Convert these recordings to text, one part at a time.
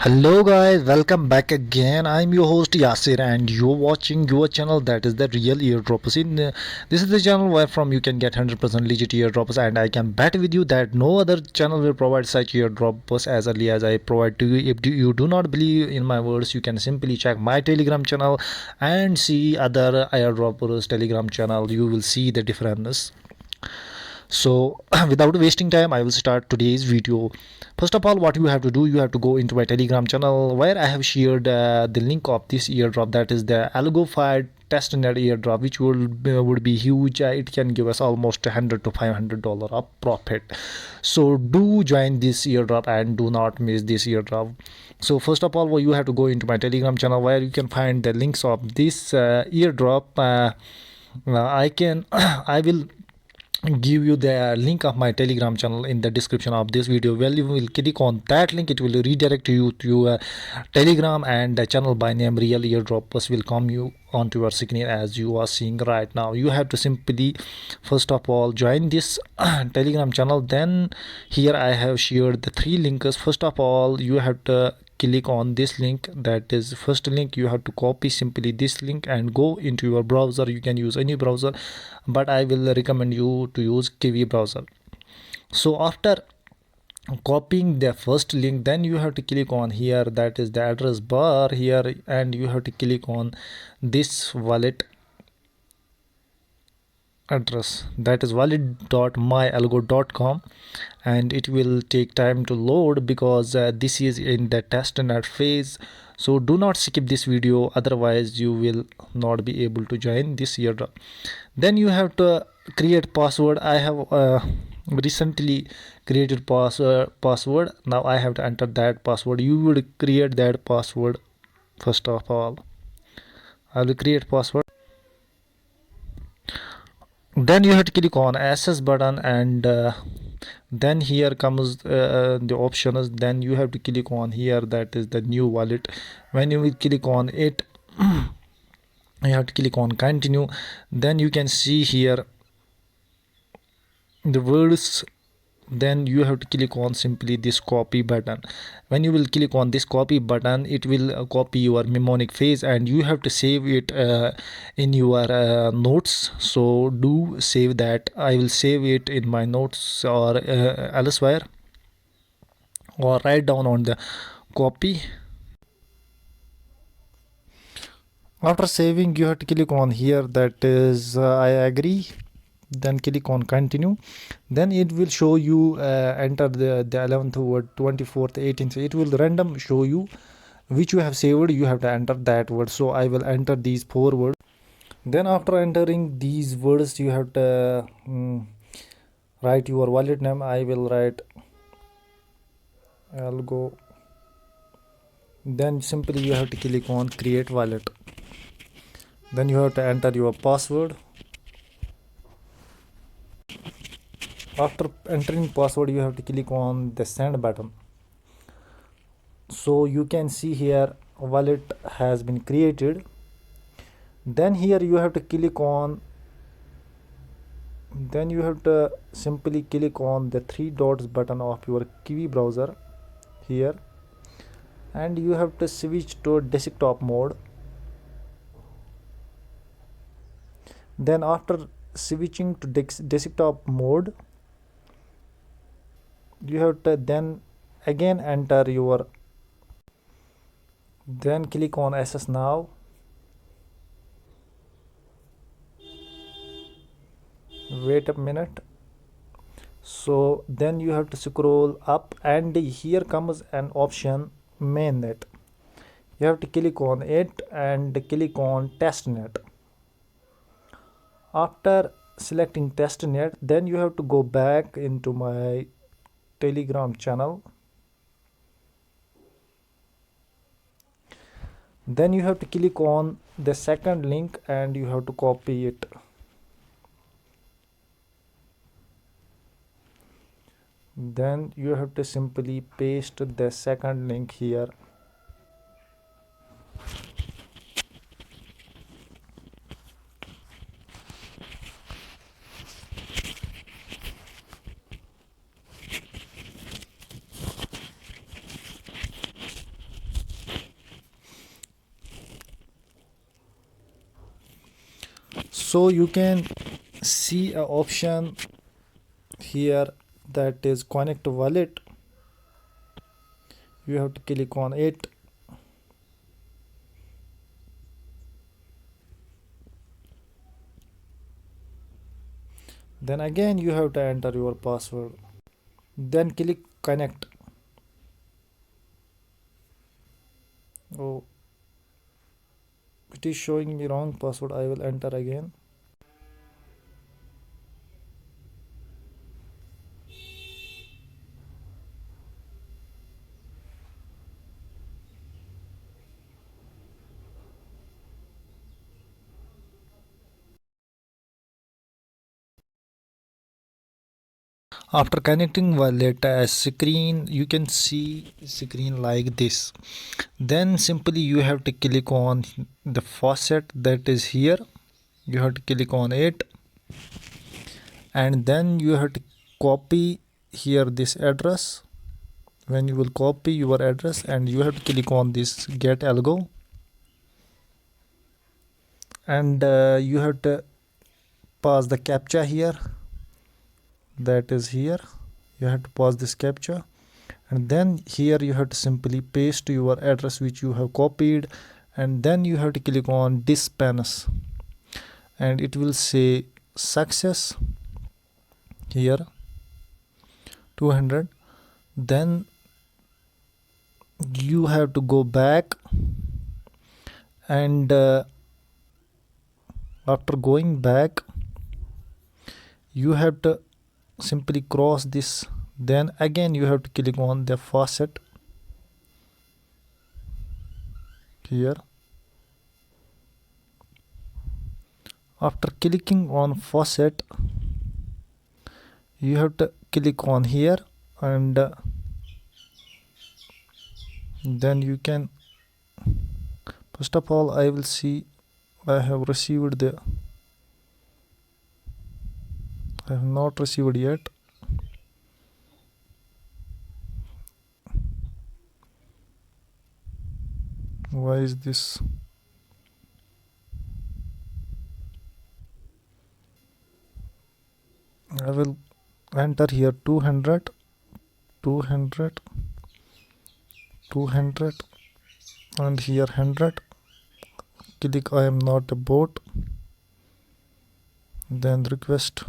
Hello guys, welcome back again. I'm your host Yasir and you're watching your channel that is the real eardrops. This is the channel where from you can get 100% legit eardrops, and I can bet with you that no other channel will provide such eardrops as early as I provide to you. If you do not believe in my words, you can simply check my Telegram channel and see other eardrops Telegram channel. You will see the difference. So without wasting time, I will start today's video. First of all, what you have to do, you have to go into my Telegram channel where I have shared the link of this eardrop, that is the AlgoFire testnet eardrop, which would be huge. It can give us almost $100 to $500 of profit. So do join this eardrop and do not miss this eardrop. So first of all, you have to go into my Telegram channel where you can find the links of this eardrop. I will give you the link of my Telegram channel in the description of this video. Well, you will click on that link, it will redirect you to your Telegram, and the channel by name Real Eardrops will come you onto your screen as you are seeing right now. You have to simply first of all join this Telegram channel. Then here I have shared the three links. First of all, you have to click on this link, that is first link. You have to copy simply this link and go into your browser. You can use any browser, but I will recommend you to use Kiwi browser. So after copying the first link, then you have to click on here, that is the address bar here, and you have to click on this wallet address, that is wallet.myalgo.com, and it will take time to load because this is in the testnet phase. So do not skip this video, otherwise you will not be able to join this airdrop. Then you have to create password. I have recently created password. Now I have to enter that password. You would create that password. First of all, I will create password. Then you have to click on access button, and then here comes the options. Then you have to click on here, that is the new wallet. When you will click on it, you have to click on continue. Then you can see here the words. Then you have to click on simply this copy button. When you will click on this copy button, it will copy your mnemonic phrase, and you have to save it in your notes. So do save that. I will save it in my notes or elsewhere, or write down on the copy. After saving, you have to click on here, that is I agree. Then click on continue. Then it will show you enter the 11th word, 24th, 18th. It will random show you which you have saved. You have to enter that word. So I will enter these four words. Then after entering these words, you have to write your wallet name. I will write Algo. Then simply you have to click on create wallet. Then you have to enter your password. After entering password, you have to click on the send button. So you can see here wallet has been created. Then here you have to click on, then you have to simply click on the three dots button of your Kiwi browser here, and you have to switch to desktop mode. Then after switching to desktop mode, you have to then again enter your, then click on access now. Wait a minute. So then you have to scroll up, and here comes an option mainnet. You have to click on it and click on testnet. After selecting testnet, then you have to go back into my Telegram channel. Then you have to click on the second link and you have to copy it. Then you have to simply paste the second link here. So you can see a option here that is connect wallet. You have to click on it. Then again you have to enter your password. Then click connect. Oh, it is showing me wrong password. I will enter again. After connecting wallet as screen, you can see screen like this. Then simply you have to click on the faucet that is here. You have to click on it, and then you have to copy here this address. When you will copy your address, and you have to click on this get algo, and you have to pass the captcha here, that is here. You have to pass this captcha, and then here you have to simply paste your address which you have copied, and then you have to click on dispense, and it will say success here 200. Then you have to go back, and after going back you have to simply cross this. Then again you have to click on the faucet here. After clicking on faucet, you have to click on here, and then you can, first of all I will see I have received the, I have not received yet. Why is this? I will enter here 200, 200, 200, and here 100. Click I am not a bot. Then request.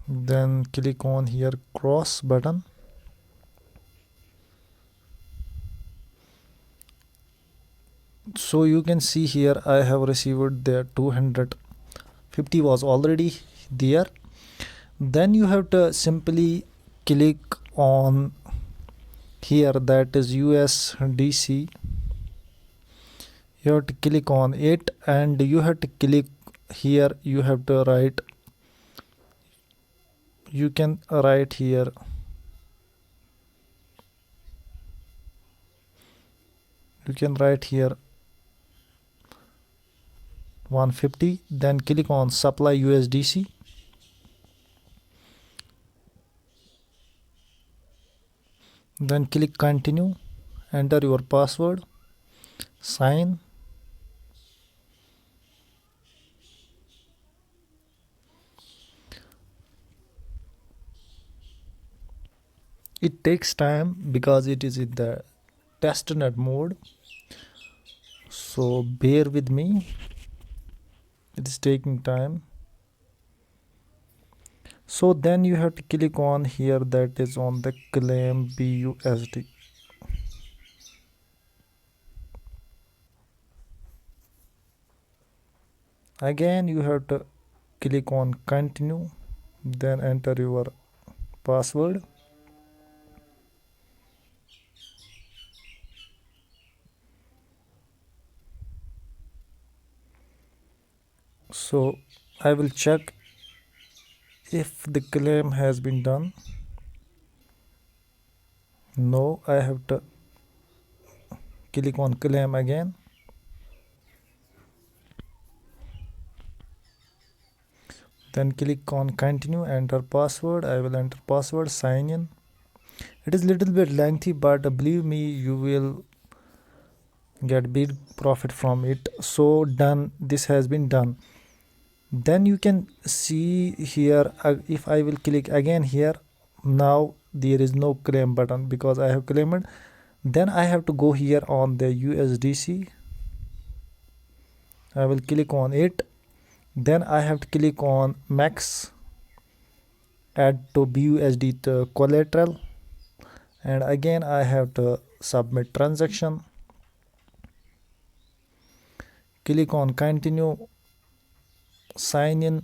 Then click on here cross button. So you can see here I have received the 250 was already there. Then you have to simply click on here that is USDC. You have to click on it, and you have to click here. You have to write, you can write here you can write here 150. Then click on supply USDC. Then click continue, enter your password, sign. It takes time because it is in the testnet mode, so bear with me, it is taking time. So then you have to click on here that is on the claim BUSD. Again you have to click on continue, then enter your password. So I will check if the claim has been done. No, I have to click on claim again. Then click on continue, enter password. I will enter password, sign in, It is little bit lengthy, but believe me, you will get big profit from it. So done, this has been done. Then you can see here, if I will click again here, now there is no claim button because I have claimed. Then I have to go here on the USDC. I will click on it. Then I have to click on max, add to BUSD to collateral, and again I have to submit transaction. Click on continue, sign in.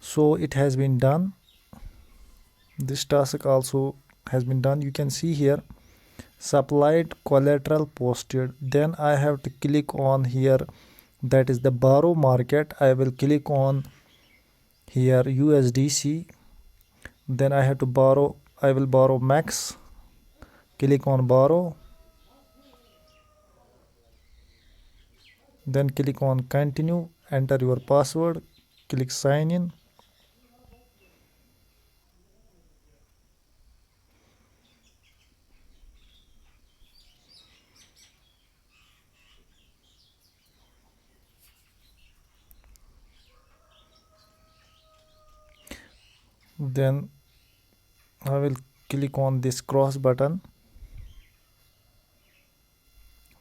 So it has been done. This task also has been done. You can see here supplied collateral posted. Then I have to click on here, that is the borrow market. I will click on here USDC. Then I have to borrow. I will borrow max. Click on borrow. Then click on continue, enter your password, click sign in. Then I will click on this cross button.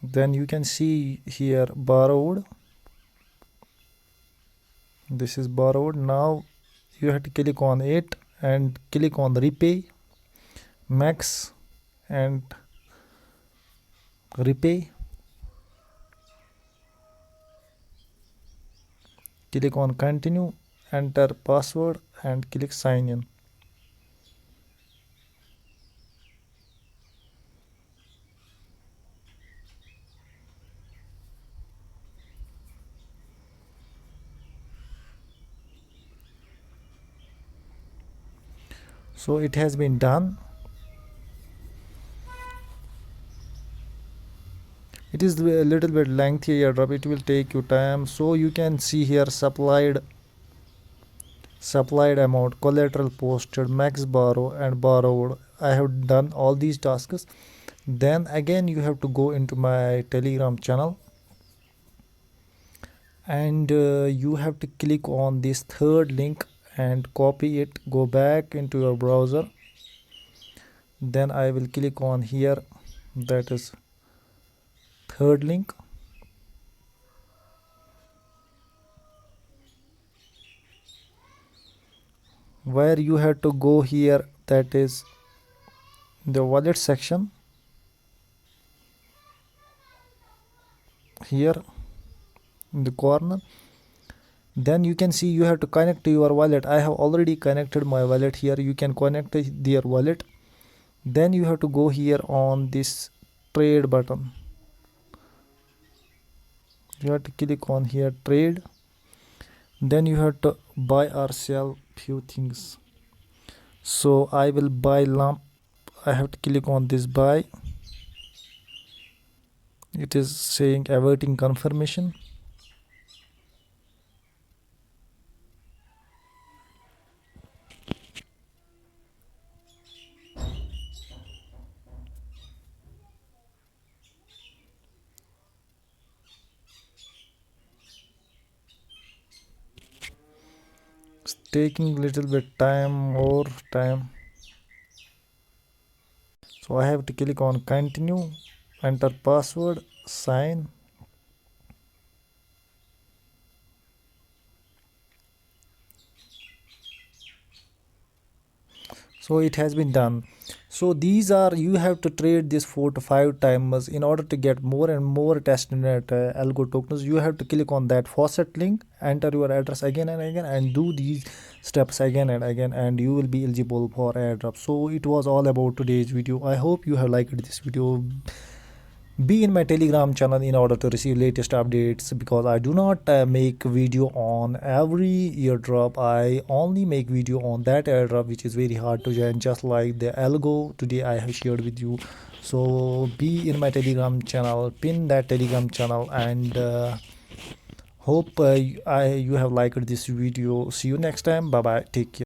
Then you can see here borrowed. This is borrowed. Now you have to click on it and click on repay max and repay. Click on continue, enter password and click sign in. So it has been done. It is a little bit lengthy airdrop, it will take you time. So you can see here supplied amount, collateral posted, max borrow and borrowed. I have done all these tasks. Then again you have to go into my Telegram channel and you have to click on this third link and copy it, go back into your browser. Then I will click on here, that is third link. Where you have to go here, that is the wallet section. Here in the corner, then you can see you have to connect to your wallet. I have already connected my wallet here. You can connect their wallet. Then you have to go here on this trade button. You have to click on here trade. Then you have to buy or sell few things. So I will buy lump. I have to click on this buy. It is saying awaiting confirmation. It's taking little bit time, more time. So I have to click on continue, enter password, sign. So it has been done. So these are, you have to trade this 4 to 5 times in order to get more and more testnet algo tokens. You have to click on that faucet link, enter your address again and again, and do these steps again and again, and you will be eligible for airdrop. So it was all about today's video. I hope you have liked this video. be in my Telegram channel in order to receive latest updates, because I do not make video on every airdrop. I only make video on that airdrop which is very hard to join, just like the algo today I have shared with you. So be in my Telegram channel, pin that Telegram channel, and hope you have liked this video. See you next time. Bye bye, take care.